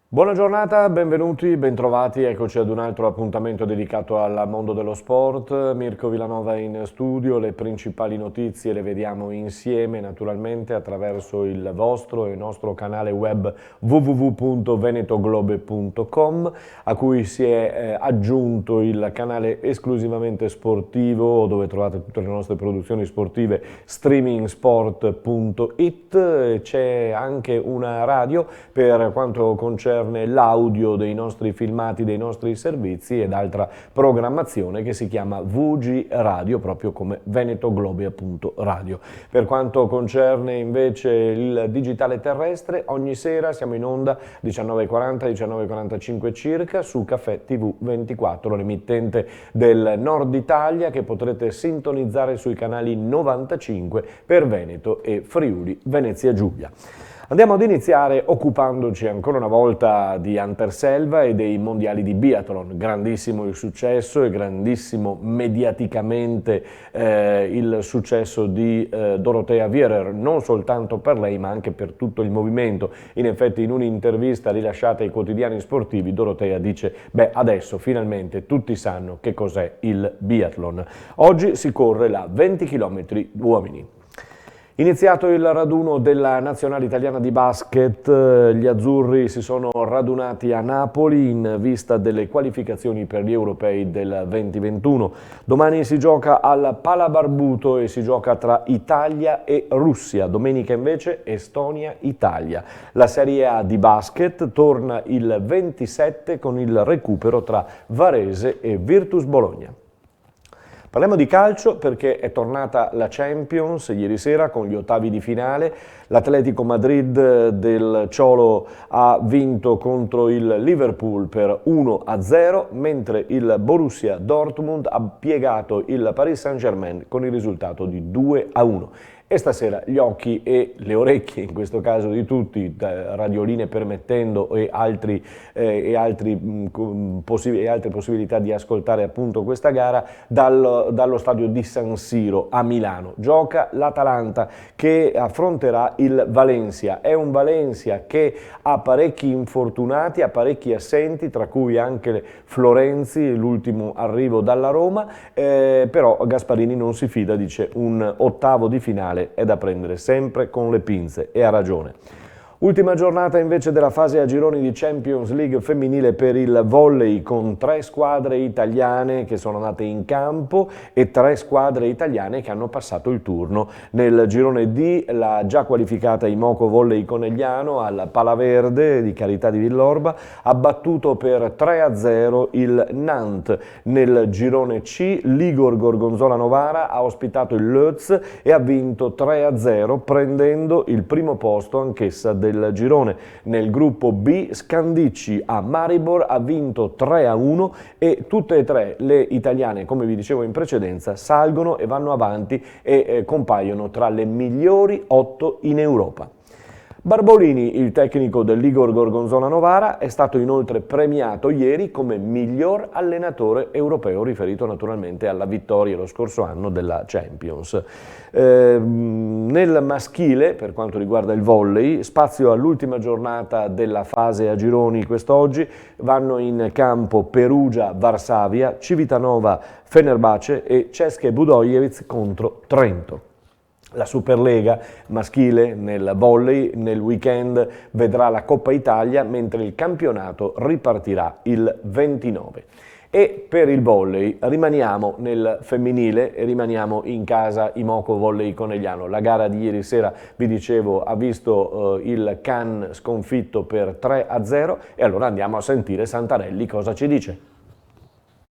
Buona giornata, benvenuti, bentrovati, eccoci ad un altro appuntamento dedicato al mondo dello sport. Mirko Villanova in studio, le principali notizie le vediamo insieme naturalmente attraverso il vostro e il nostro canale web www.venetoglobe.com, a cui si è aggiunto il canale esclusivamente sportivo dove trovate tutte le nostre produzioni sportive, streamingsport.it. C'è anche una radio per quanto concerne l'audio dei nostri filmati, dei nostri servizi ed altra programmazione che si chiama VG Radio, proprio come Veneto Globe appunto radio. Per quanto concerne invece il digitale terrestre, ogni sera siamo in onda 19:40, 19:45 circa su Caffè TV 24, l'emittente del Nord Italia che potrete sintonizzare sui canali 95 per Veneto e Friuli Venezia Giulia. Andiamo ad iniziare occupandoci ancora una volta di Anterselva e dei mondiali di biathlon. Grandissimo il successo e grandissimo mediaticamente il successo di Dorothea Virer, non soltanto per lei ma anche per tutto il movimento. In effetti in un'intervista rilasciata ai quotidiani sportivi Dorothea dice: beh, adesso finalmente tutti sanno che cos'è il biathlon. Oggi si corre la 20 km uomini. Iniziato il raduno della nazionale italiana di basket, gli azzurri si sono radunati a Napoli in vista delle qualificazioni per gli europei del 2021. Domani si gioca al Palabarbuto e si gioca tra Italia e Russia. Domenica invece Estonia-Italia. La Serie A di basket torna il 27 con il recupero tra Varese e Virtus Bologna. Parliamo di calcio perché è tornata la Champions ieri sera con gli ottavi di finale. L'Atletico Madrid del Cholo ha vinto contro il Liverpool per 1-0, mentre il Borussia Dortmund ha piegato il Paris Saint-Germain con il risultato di 2-1. E stasera gli occhi e le orecchie, in questo caso di tutti, radioline permettendo e altre possibilità di ascoltare appunto questa gara dallo stadio di San Siro a Milano. Gioca l'Atalanta che affronterà il Valencia. È un Valencia che ha parecchi infortunati, ha parecchi assenti, tra cui anche Florenzi, l'ultimo arrivo dalla Roma, però Gasparini non si fida, dice un ottavo di finale è da prendere sempre con le pinze, e ha ragione. Ultima giornata invece della fase a gironi di Champions League femminile per il volley, con 3 squadre italiane che sono andate in campo e 3 squadre italiane che hanno passato il turno. Nel girone D la già qualificata Imoco Volley Conegliano al Palaverde di Carità di Villorba ha battuto per 3-0 il Nantes. Nel girone C l'Igor Gorgonzola Novara ha ospitato il Lutz e ha vinto 3-0 prendendo il primo posto anch'essa del girone. Nel gruppo B Scandicci a Maribor ha vinto 3-1 e tutte e 3 le italiane, come vi dicevo in precedenza, salgono e vanno avanti e compaiono tra le migliori 8 in Europa. Barbolini, il tecnico dell'Igor Gorgonzola Novara, è stato inoltre premiato ieri come miglior allenatore europeo, riferito naturalmente alla vittoria lo scorso anno della Champions. Nel maschile, per quanto riguarda il volley, spazio all'ultima giornata della fase a gironi quest'oggi, vanno in campo Perugia-Varsavia, Civitanova-Fenerbahce e České Budějovice contro Trento. La Superlega maschile nel volley nel weekend vedrà la Coppa Italia, mentre il campionato ripartirà il 29. E per il volley rimaniamo nel femminile e rimaniamo in casa Imoco Volley Conegliano. La gara di ieri sera, vi dicevo, ha visto il Can sconfitto per 3-0 e allora andiamo a sentire Santarelli cosa ci dice.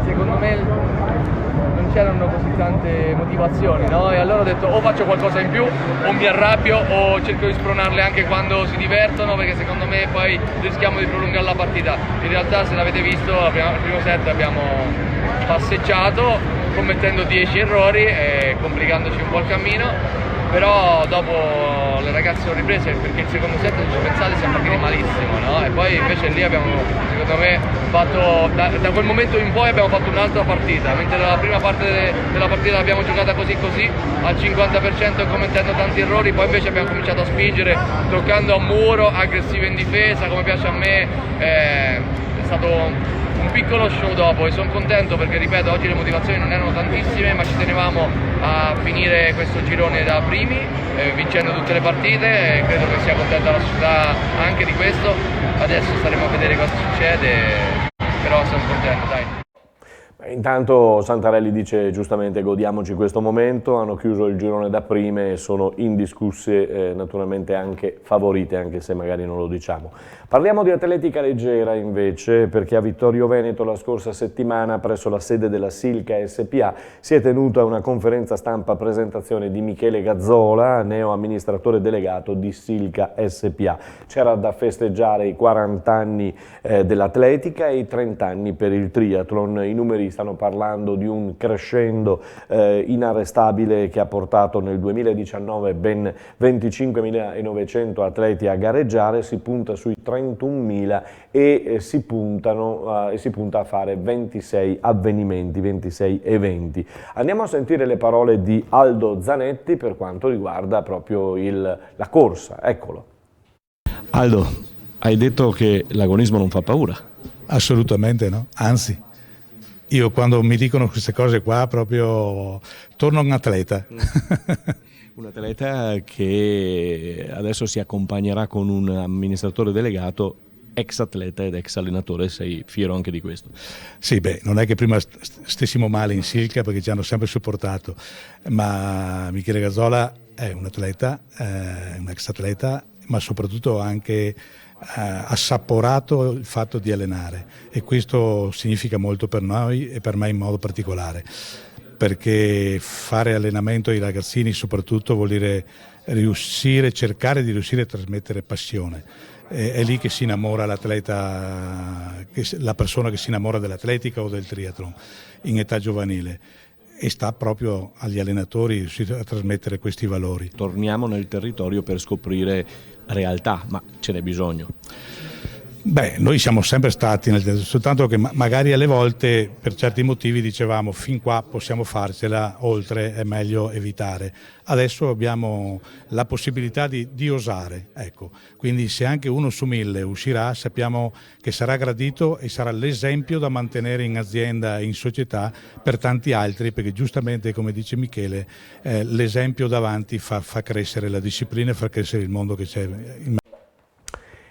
Secondo me non c'erano così tante motivazioni, no? E allora ho detto o faccio qualcosa in più o mi arrabbio o cerco di spronarle anche quando si divertono, perché secondo me poi rischiamo di prolungare la partita. In realtà, se l'avete visto, il primo set abbiamo passeggiato commettendo 10 errori e complicandoci un po' il cammino. però dopo le ragazze sono riprese perché il secondo set, se ci pensate, siamo partiti malissimo, no? E poi invece lì abbiamo, secondo me, fatto, da quel momento in poi abbiamo fatto un'altra partita, mentre la prima parte della partita l'abbiamo giocata così al 50% commettendo tanti errori, poi invece abbiamo cominciato a spingere, toccando a muro, aggressive in difesa, come piace a me. È stato un piccolo show dopo e sono contento perché, ripeto, oggi le motivazioni non erano tantissime, ma ci tenevamo a finire questo girone da primi, vincendo tutte le partite, e credo che sia contenta la società anche di questo. Adesso staremo a vedere cosa succede, però sono contento, dai. Intanto Santarelli dice giustamente godiamoci questo momento, hanno chiuso il girone da prime e sono indiscusse, naturalmente anche favorite, anche se magari non lo diciamo. Parliamo di atletica leggera invece, perché a Vittorio Veneto la scorsa settimana presso la sede della Silca SPA si è tenuta una conferenza stampa presentazione di Michele Gazzola, neo amministratore delegato di Silca SPA. C'era da festeggiare i 40 anni dell'atletica e i 30 anni per il triathlon. I numeri stanno parlando di un crescendo inarrestabile che ha portato nel 2019 ben 25.900 atleti a gareggiare, si punta sui 31.000 e si punta a fare 26 avvenimenti, 26 eventi. Andiamo a sentire le parole di Aldo Zanetti per quanto riguarda proprio la corsa, eccolo. Aldo, hai detto che l'agonismo non fa paura? Assolutamente no, anzi. Io quando mi dicono queste cose qua proprio torno un atleta. Un atleta che adesso si accompagnerà con un amministratore delegato, ex atleta ed ex allenatore, sei fiero anche di questo? Sì, beh, non è che prima stessimo male in Silca perché ci hanno sempre supportato, ma Michele Gazzola è un atleta, un ex atleta, ma soprattutto anche assaporato il fatto di allenare, e questo significa molto per noi e per me in modo particolare, perché fare allenamento ai ragazzini soprattutto vuol dire cercare di riuscire a trasmettere passione. È lì che si innamora l'atleta, la persona che si innamora dell'atletica o del triathlon in età giovanile, e sta proprio agli allenatori riuscire a trasmettere questi valori. Torniamo nel territorio per scoprire realtà, ma ce n'è bisogno. Beh, noi siamo sempre stati, soltanto che magari alle volte per certi motivi dicevamo fin qua possiamo farcela, oltre è meglio evitare. Adesso abbiamo la possibilità di osare, ecco. Quindi se anche uno su 1000 uscirà, sappiamo che sarà gradito e sarà l'esempio da mantenere in azienda e in società per tanti altri, perché giustamente, come dice Michele, l'esempio davanti fa crescere la disciplina e fa crescere il mondo che c'è in.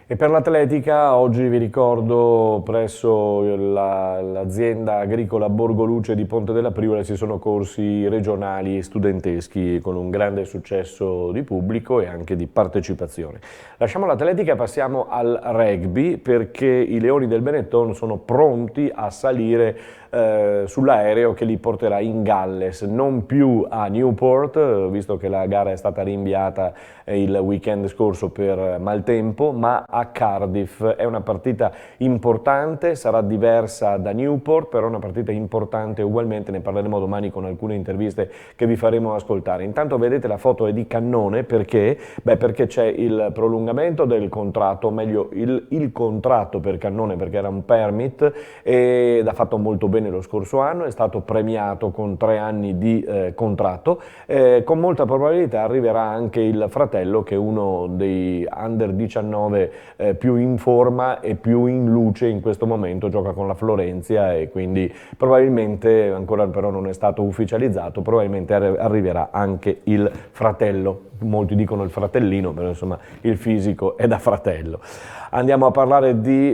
E per l'atletica oggi vi ricordo presso l'azienda agricola Borgoluce di Ponte della Priola si sono corsi regionali studenteschi con un grande successo di pubblico e anche di partecipazione. Lasciamo l'atletica e passiamo al rugby, perché i Leoni del Benetton sono pronti a salire sull'aereo che li porterà in Galles, non più a Newport, visto che la gara è stata rinviata il weekend scorso per maltempo, ma a Cardiff. È una partita importante, sarà diversa da Newport, però è una partita importante ugualmente, ne parleremo domani con alcune interviste che vi faremo ascoltare. Intanto vedete la foto è di Cannone, perché? Beh, perché c'è il prolungamento del contratto, o meglio il contratto per Cannone, perché era un permit ed ha fatto molto bene lo scorso anno, è stato premiato con 3 anni di contratto, con molta probabilità arriverà anche il fratello, che è uno dei under 19 più in forma e più in luce in questo momento, gioca con la Florenzia e quindi probabilmente, ancora però non è stato ufficializzato, probabilmente arriverà anche il fratello. Molti dicono il fratellino, però insomma il fisico è da fratello. Andiamo a parlare di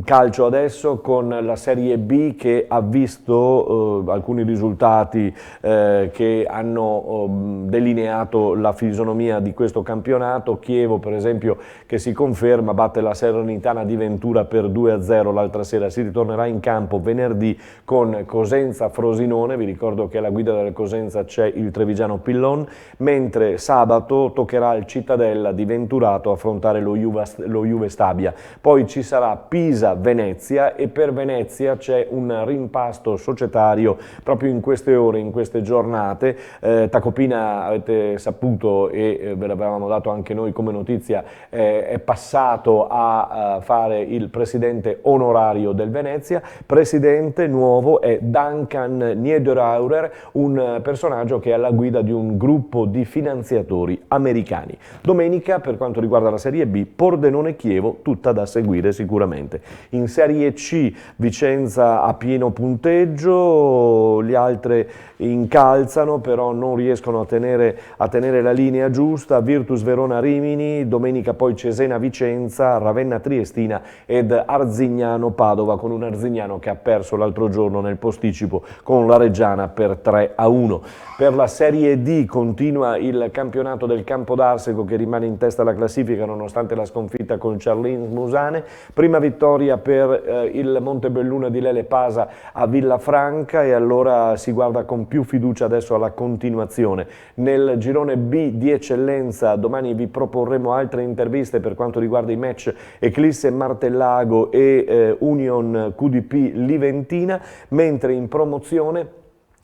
calcio adesso, con la Serie B che ha visto alcuni risultati che hanno delineato la fisionomia di questo campionato. Chievo per esempio che si conferma, batte la Salernitana di Ventura per 2-0 l'altra sera, si ritornerà in campo venerdì con Cosenza-Frosinone, vi ricordo che alla guida della Cosenza c'è il trevigiano Pillon, mentre sabato toccherà al Cittadella di Venturato affrontare lo Juve Stabia. Poi ci sarà Pisa-Venezia e per Venezia c'è un un rimpasto societario proprio in queste ore, in queste giornate. Tacopina, avete saputo e ve l'avevamo dato anche noi come notizia, è passato a fare il presidente onorario del Venezia. Presidente nuovo è Duncan Niederauer, un personaggio che è alla guida di un gruppo di finanziatori americani. Domenica, per quanto riguarda la Serie B, Pordenone-Chievo, tutta da seguire sicuramente. In Serie C, Vicenza a pieno punteggio, gli altri incalzano, però non riescono a tenere la linea giusta. Virtus Verona-Rimini, domenica poi Cesena-Vicenza, Ravenna-Triestina ed Arzignano-Padova, con un Arzignano che ha perso l'altro giorno nel posticipo con la Reggiana per 3-1. Per la Serie D continua il campionato del Campodarsego, che rimane in testa alla classifica nonostante la sconfitta con Ciarlins Musane. Prima vittoria per il Montebelluna di Lele Pasa a Villafranca, e allora si guarda con più fiducia adesso alla continuazione. Nel girone B di eccellenza domani vi proporremo altre interviste per quanto riguarda i match Eclisse Martellago e Union QDP Liventina, mentre in promozione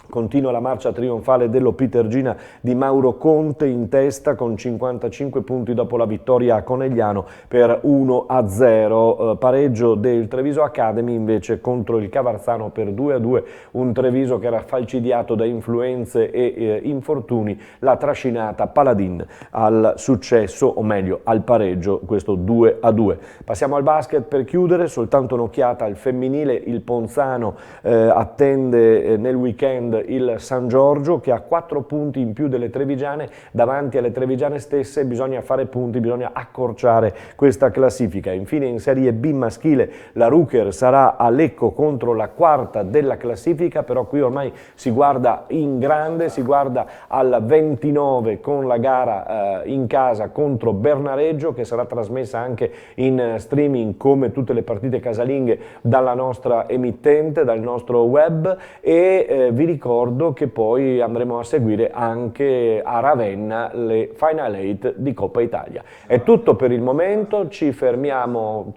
continua la marcia trionfale dello Pitergina di Mauro Conte, in testa con 55 punti dopo la vittoria a Conegliano per 1-0. Pareggio del Treviso Academy invece contro il Cavarzano per 2-2, un Treviso che era falcidiato da influenze e infortuni. La trascinata Paladin al successo, o meglio al pareggio, questo 2-2. Passiamo al basket per chiudere, soltanto un'occhiata al femminile. Il Ponzano attende nel weekend il San Giorgio, che ha 4 punti in più delle trevigiane. Davanti alle trevigiane stesse bisogna fare punti, bisogna accorciare questa classifica. Infine in Serie B maschile la Ruker sarà a Lecco contro la quarta della classifica, però qui ormai si guarda in grande, si guarda al 29 con la gara in casa contro Bernareggio, che sarà trasmessa anche in streaming come tutte le partite casalinghe dalla nostra emittente, dal nostro web, e vi ricordo che poi andremo a seguire anche a Ravenna le Final 8 di Coppa Italia. È tutto per il momento, ci fermiamo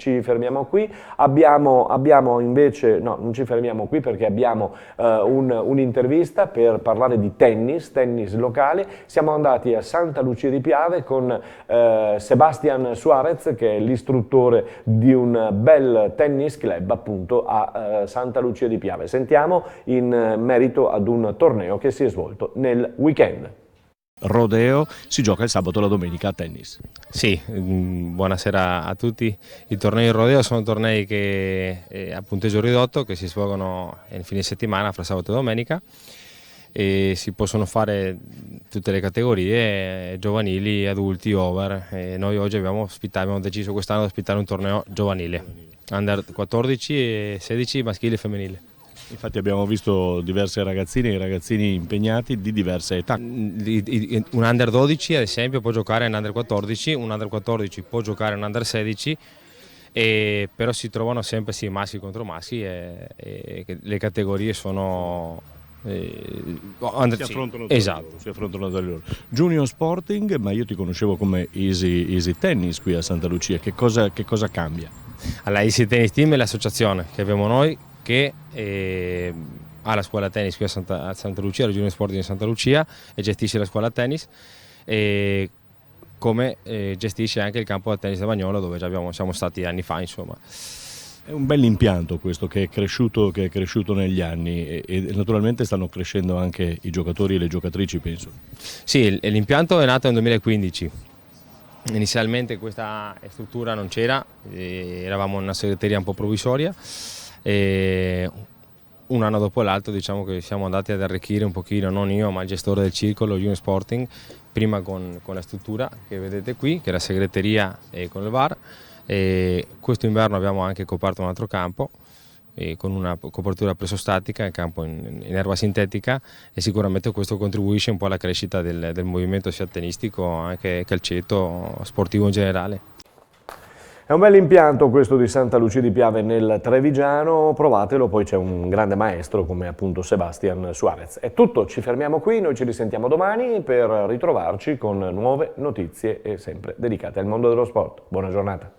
qui. Abbiamo invece, no, non ci fermiamo qui perché abbiamo un'intervista per parlare di tennis locale. Siamo andati a Santa Lucia di Piave con Sebastian Suarez, che è l'istruttore di un bel tennis club appunto a Santa Lucia di Piave. Sentiamo in merito ad un torneo che si è svolto nel weekend. Rodeo, si gioca il sabato e la domenica a tennis. Sì, buonasera a tutti. I tornei Rodeo sono tornei che a punteggio ridotto, che si svolgono nel fine settimana fra sabato e domenica, e si possono fare tutte le categorie, giovanili, adulti, over. E noi oggi abbiamo deciso quest'anno di ospitare un torneo giovanile, under 14 e 16 maschile e femminile. Infatti abbiamo visto diverse ragazzine e ragazzini impegnati di diverse età. Un under 12 ad esempio può giocare in under 14, un under 14 può giocare in under 16, però si trovano sempre maschi contro maschi, e le categorie sono... si affrontano tra loro. Junior Sporting, ma io ti conoscevo come Easy Tennis qui a Santa Lucia, che cosa cambia? Alla Easy Tennis Team è l'associazione che abbiamo noi, che ha la scuola tennis qui a Santa Lucia, la Junior Sporting di Santa Lucia, e gestisce la scuola tennis, e come gestisce anche il campo da tennis da Bagnolo, dove già siamo stati anni fa, insomma. È un bell'impianto questo che è cresciuto negli anni, e naturalmente stanno crescendo anche i giocatori e le giocatrici, penso. Sì, l'impianto è nato nel 2015. Inizialmente questa struttura non c'era, eravamo una segreteria un po' provvisoria, e un anno dopo l'altro diciamo che siamo andati ad arricchire un pochino, non io ma il gestore del circolo Junior Sporting, prima con la struttura che vedete qui, che è la segreteria e con il bar, e questo inverno abbiamo anche coperto un altro campo con una copertura presostatica, il campo in erba sintetica, e sicuramente questo contribuisce un po' alla crescita del movimento sia tenistico anche calcetto, sportivo in generale. È un bel impianto questo di Santa Lucia di Piave nel Trevigiano, provatelo, poi c'è un grande maestro come appunto Sebastian Suarez. È tutto, ci fermiamo qui, noi ci risentiamo domani per ritrovarci con nuove notizie e sempre dedicate al mondo dello sport. Buona giornata.